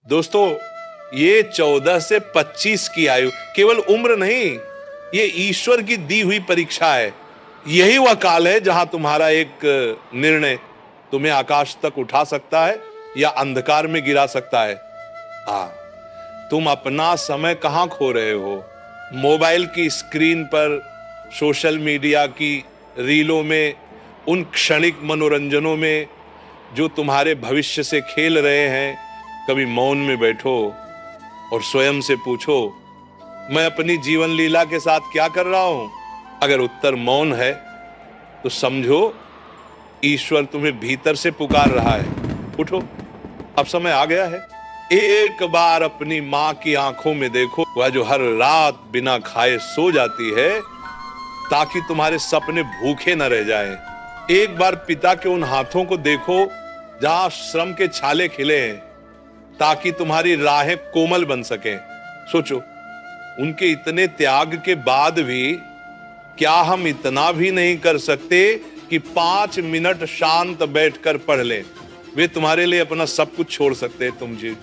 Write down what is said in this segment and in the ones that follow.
दोस्तों, ये 14 से 25 की आयु केवल उम्र नहीं, ये ईश्वर की दी हुई परीक्षा है। यही वह काल है जहां तुम्हारा एक निर्णय तुम्हें आकाश तक उठा सकता है या अंधकार में गिरा सकता है। हाँ, तुम अपना समय कहां खो रहे हो? मोबाइल की स्क्रीन पर, सोशल मीडिया की रीलों में, उन क्षणिक मनोरंजनों में जो तुम्हारे भविष्य से खेल रहे हैं। कभी मौन में बैठो और स्वयं से पूछो, मैं अपनी जीवन लीला के साथ क्या कर रहा हूं? अगर उत्तर मौन है तो समझो ईश्वर तुम्हें भीतर से पुकार रहा है। उठो, अब समय आ गया है। एक बार अपनी मां की आंखों में देखो, वह जो हर रात बिना खाए सो जाती है ताकि तुम्हारे सपने भूखे न रह जाएं। एक बार पिता के उन हाथों को देखो जहां श्रम के छाले खिले हैं ताकि तुम्हारी राहें कोमल बन सकें। सोचो, उनके इतने त्याग के बाद भी क्या हम इतना भी नहीं कर सकते कि 5 मिनट शांत बैठकर पढ़ लें? वे तुम्हारे लिए अपना सब कुछ छोड़ सकते हैं, तुम जी।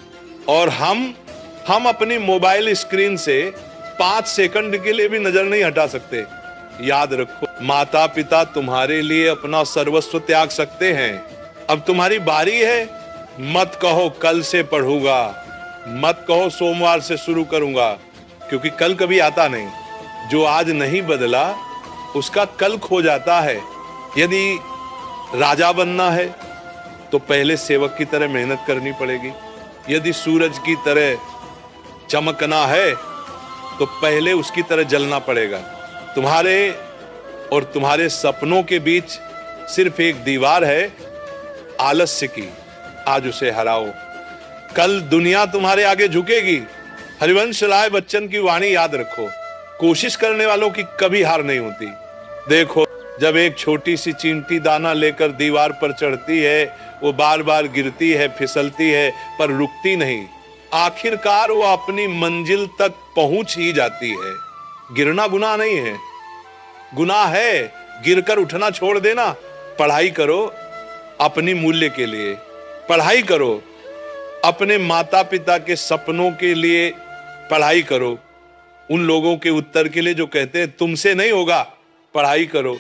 और हम अपनी मोबाइल स्क्रीन से 5 सेकंड के लिए भी नजर नहीं हटा सकते। याद रखो, माता पिता तुम्हारे लिए अपना सर्वस्व त्याग सकते हैं। अब तुम्हारी बारी है। मत कहो कल से पढ़ूंगा, मत कहो सोमवार से शुरू करूंगा, क्योंकि कल कभी आता नहीं। जो आज नहीं बदला उसका कल खो जाता है। यदि राजा बनना है तो पहले सेवक की तरह मेहनत करनी पड़ेगी। यदि सूरज की तरह चमकना है तो पहले उसकी तरह जलना पड़ेगा। तुम्हारे और तुम्हारे सपनों के बीच सिर्फ एक दीवार है, आलस्य की। आज उसे हराओ, कल दुनिया तुम्हारे आगे झुकेगी। हरिवंश राय बच्चन की वाणी याद रखो, कोशिश करने वालों की कभी हार नहीं होती। देखो, जब एक छोटी सी चींटी दाना लेकर दीवार पर चढ़ती है, वो बार बार गिरती है, फिसलती है, पर रुकती नहीं। आखिरकार वो अपनी मंजिल तक पहुंच ही जाती है। गिरना गुनाह नहीं है, गुनाह है गिरकर उठना छोड़ देना। पढ़ाई करो अपनी मूल्य के लिए, पढ़ाई करो अपने माता पिता के सपनों के लिए, पढ़ाई करो उन लोगों के उत्तर के लिए जो कहते हैं तुमसे नहीं होगा। पढ़ाई करो,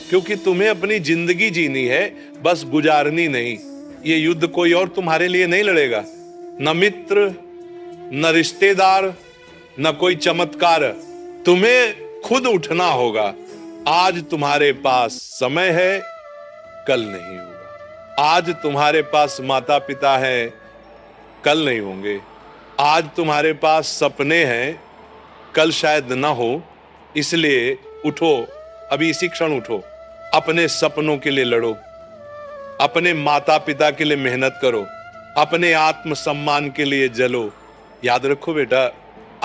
क्योंकि तुम्हें अपनी जिंदगी जीनी है, बस गुजारनी नहीं। ये युद्ध कोई और तुम्हारे लिए नहीं लड़ेगा, न मित्र, न रिश्तेदार, न कोई चमत्कार। तुम्हें खुद उठना होगा। आज तुम्हारे पास समय है, कल नहीं होगा। आज तुम्हारे पास माता पिता हैं, कल नहीं होंगे। आज तुम्हारे पास सपने हैं, कल शायद ना हो। इसलिए उठो, अभी इसी क्षण उठो, अपने सपनों के लिए लड़ो, अपने माता पिता के लिए मेहनत करो, अपने आत्मसम्मान के लिए जलो। याद रखो बेटा,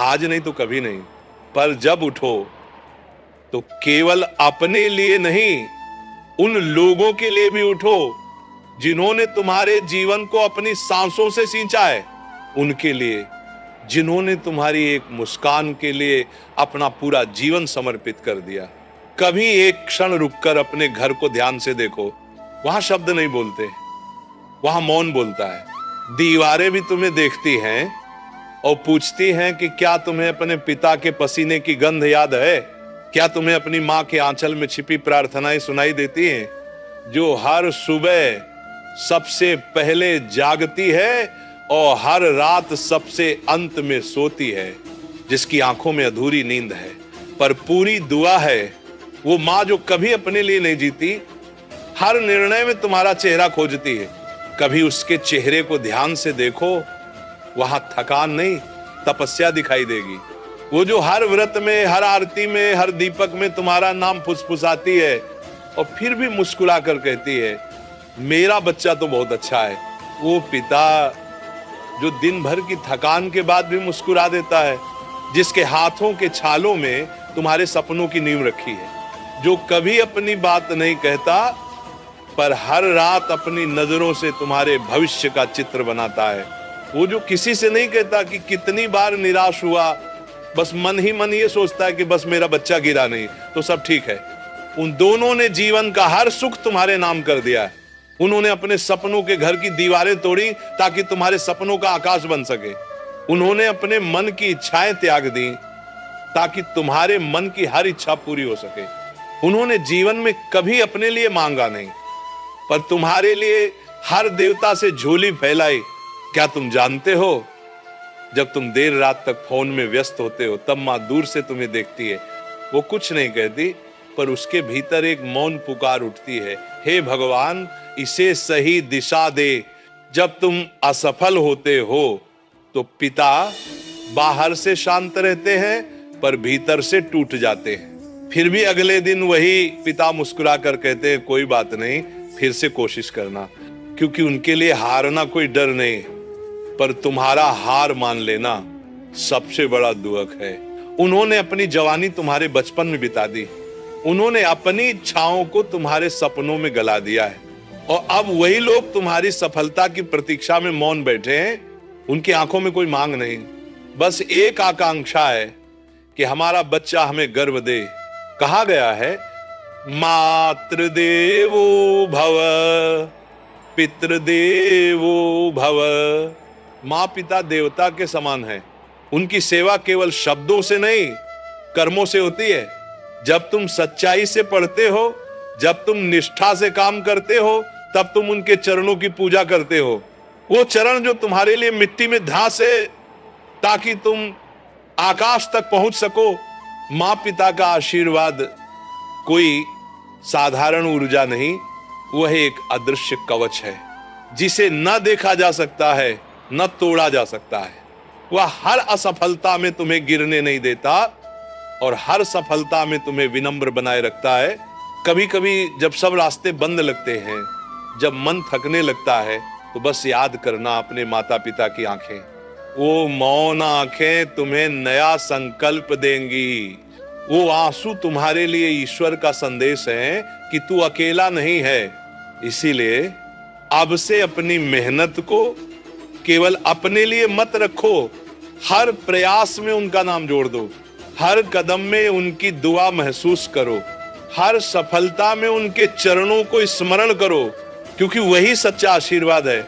आज नहीं तो कभी नहीं, पर जब उठो तो केवल अपने लिए नहीं, उन लोगों के लिए भी उठो जिन्होंने तुम्हारे जीवन को अपनी सांसों से सींचा है, उनके लिए, जिन्होंने तुम्हारी एक मुस्कान के लिए अपना पूरा जीवन समर्पित कर दिया। कभी एक क्षण रुककर अपने घर को ध्यान से देखो। वहां शब्द नहीं बोलते, वहां मौन बोलता है। दीवारें भी तुम्हें देखती हैं और पूछती हैं कि क्या तुम्हें अपने पिता के पसीने की गंध याद है? क्या तुम्हें अपनी मां के आंचल में छिपी प्रार्थनाएं सुनाई देती हैं, जो हर सुबह सबसे पहले जागती है और हर रात सबसे अंत में सोती है, जिसकी आंखों में अधूरी नींद है पर पूरी दुआ है? वो मां जो कभी अपने लिए नहीं जीती, हर निर्णय में तुम्हारा चेहरा खोजती है। कभी उसके चेहरे को ध्यान से देखो, वहां थकान नहीं, तपस्या दिखाई देगी। वो जो हर व्रत में, हर आरती में, हर दीपक में तुम्हारा नाम फुसफुसाती है और फिर भी मुस्कुरा कर कहती है, मेरा बच्चा तो बहुत अच्छा है। वो पिता जो दिन भर की थकान के बाद भी मुस्कुरा देता है, जिसके हाथों के छालों में तुम्हारे सपनों की नींव रखी है, जो कभी अपनी बात नहीं कहता पर हर रात अपनी नजरों से तुम्हारे भविष्य का चित्र बनाता है। वो जो किसी से नहीं कहता कि कितनी बार निराश हुआ, बस मन ही मन ये सोचता है कि बस मेरा बच्चा गिरा नहीं तो सब ठीक है। उन दोनों ने जीवन का हर सुख तुम्हारे नाम कर दिया है। उन्होंने अपने सपनों के घर की दीवारें तोड़ी ताकि तुम्हारे सपनों का आकाश बन सके। उन्होंने अपने मन की इच्छाएं त्याग दी ताकि तुम्हारे मन की हर इच्छा पूरी हो सके। उन्होंने जीवन में कभी अपने लिए मांगा नहीं, पर तुम्हारे लिए हर देवता से झोली फैलाई। क्या तुम जानते हो, जब तुम देर रात तक फोन में व्यस्त होते हो, तब मां दूर से तुम्हें देखती है। वो कुछ नहीं कहती, पर उसके भीतर एक मौन पुकार उठती है, हे भगवान, इसे सही दिशा दे। जब तुम असफल होते हो तो पिता बाहर से शांत रहते हैं, पर भीतर से टूट जाते हैं। फिर भी अगले दिन वही पिता मुस्कुरा कर कहते हैं, कोई बात नहीं, फिर से कोशिश करना। क्योंकि उनके लिए हारना कोई डर नहीं, पर तुम्हारा हार मान लेना सबसे बड़ा दुख है। उन्होंने अपनी जवानी तुम्हारे बचपन में बिता दी। उन्होंने अपनी इच्छाओं को तुम्हारे सपनों में गला दिया है, और अब वही लोग तुम्हारी सफलता की प्रतीक्षा में मौन बैठे हैं। उनकी आंखों में कोई मांग नहीं, बस एक आकांक्षा है कि हमारा बच्चा हमें गर्व दे। कहा गया है, मातृदेवो भव पितृदेवो भव। माँ पिता देवता के समान है। उनकी सेवा केवल शब्दों से नहीं, कर्मों से होती है। जब तुम सच्चाई से पढ़ते हो, जब तुम निष्ठा से काम करते हो, तब तुम उनके चरणों की पूजा करते हो। वो चरण जो तुम्हारे लिए मिट्टी में धंस है ताकि तुम आकाश तक पहुंच सको। माँ पिता का आशीर्वाद कोई साधारण ऊर्जा नहीं, वह एक अदृश्य कवच है जिसे न देखा जा सकता है, न तोड़ा जा सकता है। वह हर असफलता में तुम्हें गिरने नहीं देता और हर सफलता में तुम्हें विनम्र बनाए रखता है। कभी कभी जब सब रास्ते बंद लगते हैं, जब मन थकने लगता है, तो बस याद करना अपने माता पिता की आंखें। वो मौन आंखें तुम्हें नया संकल्प देंगी। वो आंसू तुम्हारे लिए ईश्वर का संदेश है कि तू अकेला नहीं है। इसीलिए अब से अपनी मेहनत को केवल अपने लिए मत रखो, हर प्रयास में उनका नाम जोड़ दो, हर कदम में उनकी दुआ महसूस करो, हर सफलता में उनके चरणों को स्मरण करो, क्योंकि वही सच्चा आशीर्वाद है,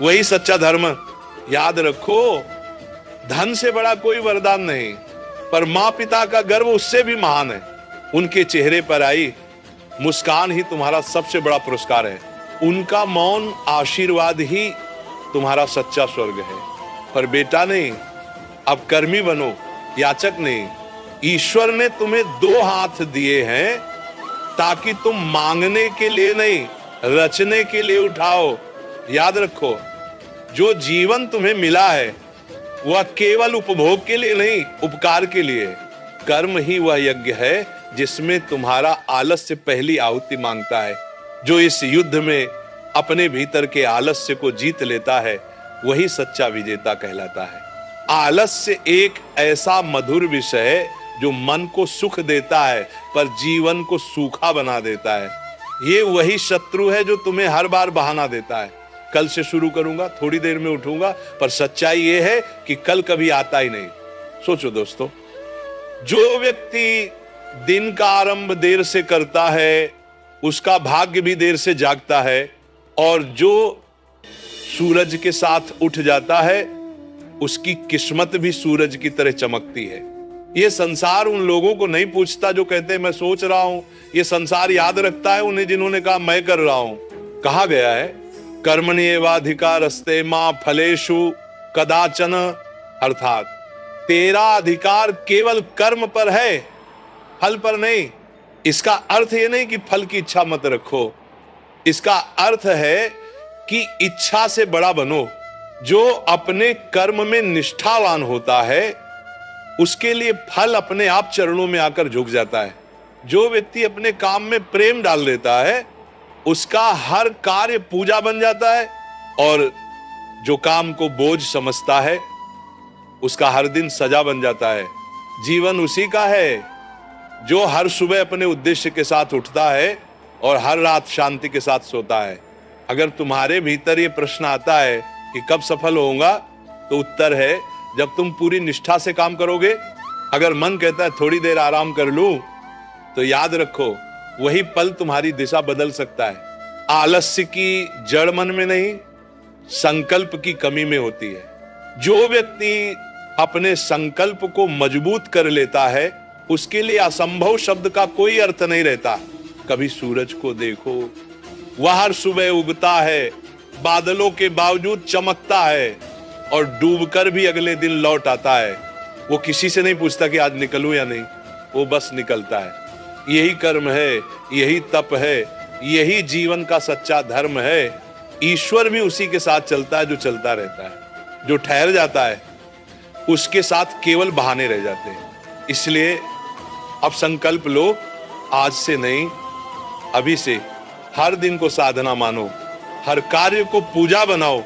वही सच्चा धर्म। याद रखो, धन से बड़ा कोई वरदान नहीं, पर माँ पिता का गर्व उससे भी महान है। उनके चेहरे पर आई मुस्कान ही तुम्हारा सबसे बड़ा पुरस्कार है। उनका मौन आशीर्वाद ही तुम्हारा सच्चा स्वर्ग है। पर बेटा नहीं, अब कर्मी बनो, याचक नहीं। ईश्वर ने तुम्हें 2 हाथ दिए हैं ताकि तुम मांगने के लिए नहीं, रचने के लिए उठाओ। याद रखो, जो जीवन तुम्हें मिला है वह केवल उपभोग के लिए नहीं, उपकार के लिए। कर्म ही वह यज्ञ है जिसमें तुम्हारा आलस्य पहली आहुति मांगता है। जो इस युद्ध में अपने भीतर के आलस्य को जीत लेता है, वही सच्चा विजेता कहलाता है। आलस्य एक ऐसा मधुर विषय है जो मन को सुख देता है, पर जीवन को सूखा बना देता है। ये वही शत्रु है जो तुम्हें हर बार बहाना देता है, कल से शुरू करूंगा, थोड़ी देर में उठूंगा, पर सच्चाई ये है कि कल कभी आता ही नहीं। सोचो दोस्तों, जो व्यक्ति दिन का आरंभ देर से करता है, उसका भाग्य भी देर से जागता है, और जो सूरज के साथ उठ जाता है, उसकी किस्मत भी सूरज की तरह चमकती है। ये संसार उन लोगों को नहीं पूछता जो कहते हैं मैं सोच रहा हूं। ये संसार याद रखता है उन्हें जिन्होंने कहा मैं कर रहा हूं। कहा गया है, कर्मण्येवाधिकारस्ते मा फलेषु कदाचन, अर्थात तेरा अधिकार केवल कर्म पर है, फल पर नहीं। इसका अर्थ ये नहीं कि फल की इच्छा मत रखो, इसका अर्थ है कि इच्छा से बड़ा बनो। जो अपने कर्म में निष्ठावान होता है, उसके लिए फल अपने आप चरणों में आकर झुक जाता है। जो व्यक्ति अपने काम में प्रेम डाल देता है, उसका हर कार्य पूजा बन जाता है, और जो काम को बोझ समझता है, उसका हर दिन सजा बन जाता है। जीवन उसी का है जो हर सुबह अपने उद्देश्य के साथ उठता है और हर रात शांति के साथ सोता है। अगर तुम्हारे भीतर ये प्रश्न आता है कि कब सफल होऊंगा, तो उत्तर है जब तुम पूरी निष्ठा से काम करोगे। अगर मन कहता है थोड़ी देर आराम कर लूं, तो याद रखो वही पल तुम्हारी दिशा बदल सकता है। आलस्य की जड़ मन में नहीं, संकल्प की कमी में होती है। जो व्यक्ति अपने संकल्प को मजबूत कर लेता है, उसके लिए असंभव शब्द का कोई अर्थ नहीं रहता। कभी सूरज को देखो, वह हर सुबह उगता है, बादलों के बावजूद चमकता है और डूबकर भी अगले दिन लौट आता है। वो किसी से नहीं पूछता कि आज निकलूं या नहीं, वो बस निकलता है। यही कर्म है, यही तप है, यही जीवन का सच्चा धर्म है। ईश्वर भी उसी के साथ चलता है जो चलता रहता है। जो ठहर जाता है उसके साथ केवल बहाने रह जाते हैं। इसलिए अब संकल्प लो, आज से नहीं, अभी से हर दिन को साधना मानो, हर कार्य को पूजा बनाओ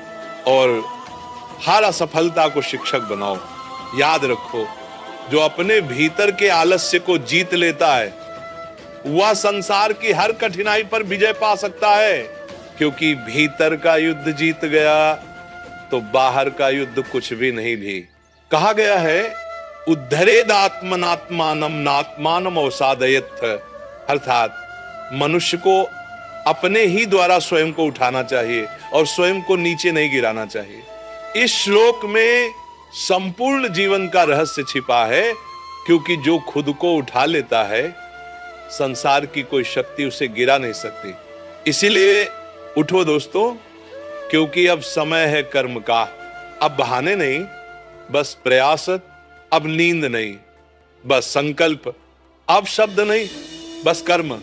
और हर असफलता को शिक्षक बनाओ। याद रखो, जो अपने भीतर के आलस्य को जीत लेता है वह संसार की हर कठिनाई पर विजय पा सकता है, क्योंकि भीतर का युद्ध जीत गया तो बाहर का युद्ध कुछ भी नहीं भी। कहा गया है, उद्धरेदात्मनात्मानम नात्मानम अवसादयत्, अर्थात मनुष्य को अपने ही द्वारा स्वयं को उठाना चाहिए और स्वयं को नीचे नहीं गिराना चाहिए। इस श्लोक में संपूर्ण जीवन का रहस्य छिपा है, क्योंकि जो खुद को उठा लेता है संसार की कोई शक्ति उसे गिरा नहीं सकती। इसीलिए उठो दोस्तों, क्योंकि अब समय है कर्म का। अब बहाने नहीं, बस प्रयास। अब नींद नहीं, बस संकल्प। अब शब्द नहीं, बस कर्म।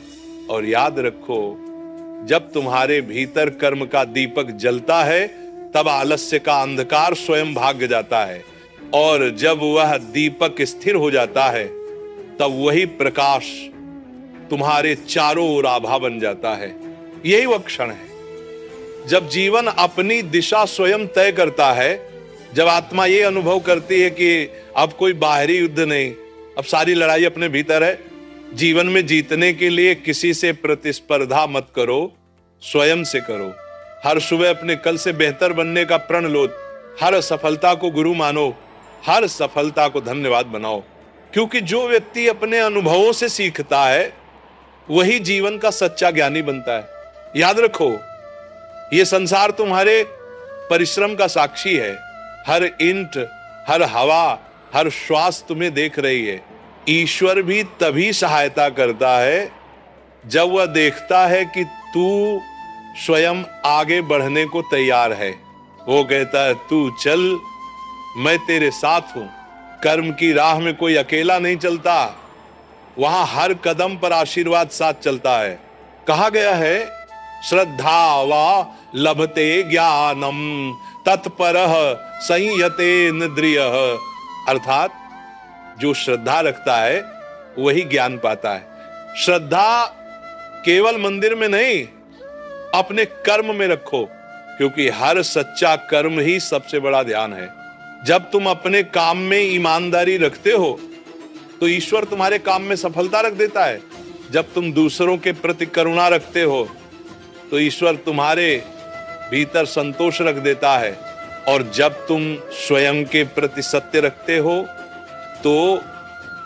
और याद रखो, जब तुम्हारे भीतर कर्म का दीपक जलता है तब आलस्य का अंधकार स्वयं भाग जाता है, और जब वह दीपक स्थिर हो जाता है तब वही प्रकाश तुम्हारे चारों ओर आभा बन जाता है। यही वह क्षण है जब जीवन अपनी दिशा स्वयं तय करता है, जब आत्मा ये अनुभव करती है कि अब कोई बाहरी युद्ध नहीं, अब सारी लड़ाई अपने भीतर है। जीवन में जीतने के लिए किसी से प्रतिस्पर्धा मत करो, स्वयं से करो। हर सुबह अपने कल से बेहतर बनने का प्रण लो। हर असफलता को गुरु मानो, हर सफलता को धन्यवाद बनाओ, क्योंकि जो व्यक्ति अपने अनुभवों से सीखता है वही जीवन का सच्चा ज्ञानी बनता है। याद रखो, ये संसार तुम्हारे परिश्रम का साक्षी है। हर इंट, हर हवा, हर श्वास तुम्हें देख रही है। ईश्वर भी तभी सहायता करता है जब वह देखता है कि तू स्वयं आगे बढ़ने को तैयार है। वो कहता है, तू चल, मैं तेरे साथ हूं। कर्म की राह में कोई अकेला नहीं चलता, वहां हर कदम पर आशीर्वाद साथ चलता है। कहा गया है, श्रद्धा वा लभते ज्ञानम तत्परः संयते इंद्रियः, अर्थात जो श्रद्धा रखता है वही ज्ञान पाता है। श्रद्धा केवल मंदिर में नहीं, अपने कर्म में रखो, क्योंकि हर सच्चा कर्म ही सबसे बड़ा ध्यान है। जब तुम अपने काम में ईमानदारी रखते हो तो ईश्वर तुम्हारे काम में सफलता रख देता है। जब तुम दूसरों के प्रति करुणा रखते हो तो ईश्वर तुम्हारे भीतर संतोष रख देता है, और जब तुम स्वयं के प्रति सत्य रखते हो तो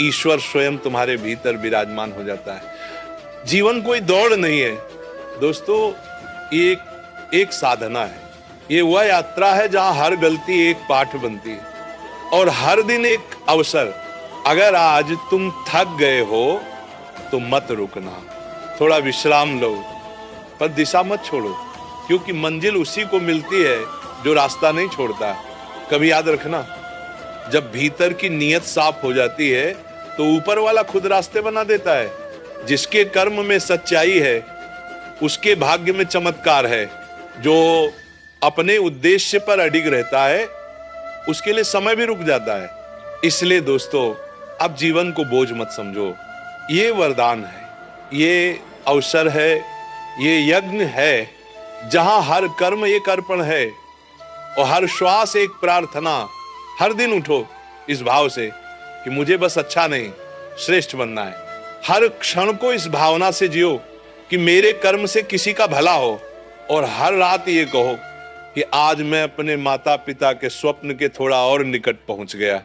ईश्वर स्वयं तुम्हारे भीतर विराजमान हो जाता है। जीवन कोई दौड़ नहीं है दोस्तों, ये एक साधना है। ये वह यात्रा है जहां हर गलती एक पाठ बनती है और हर दिन एक अवसर। अगर आज तुम थक गए हो तो मत रुकना, थोड़ा विश्राम लो, पर दिशा मत छोड़ो, क्योंकि मंजिल उसी को मिलती है जो रास्ता नहीं छोड़ता। कभी याद रखना, जब भीतर की नीयत साफ हो जाती है तो ऊपर वाला खुद रास्ते बना देता है। जिसके कर्म में सच्चाई है उसके भाग्य में चमत्कार है। जो अपने उद्देश्य पर अडिग रहता है उसके लिए समय भी रुक जाता है। इसलिए दोस्तों, अब जीवन को बोझ मत समझो। ये वरदान है, ये अवसर है, ये यज्ञ है जहां हर कर्म एक अर्पण है और हर श्वास एक प्रार्थना। हर दिन उठो इस भाव से कि मुझे बस अच्छा नहीं, श्रेष्ठ बनना है। हर क्षण को इस भावना से जियो कि मेरे कर्म से किसी का भला हो, और हर रात ये कहो कि आज मैं अपने माता पिता के स्वप्न के थोड़ा और निकट पहुंच गया।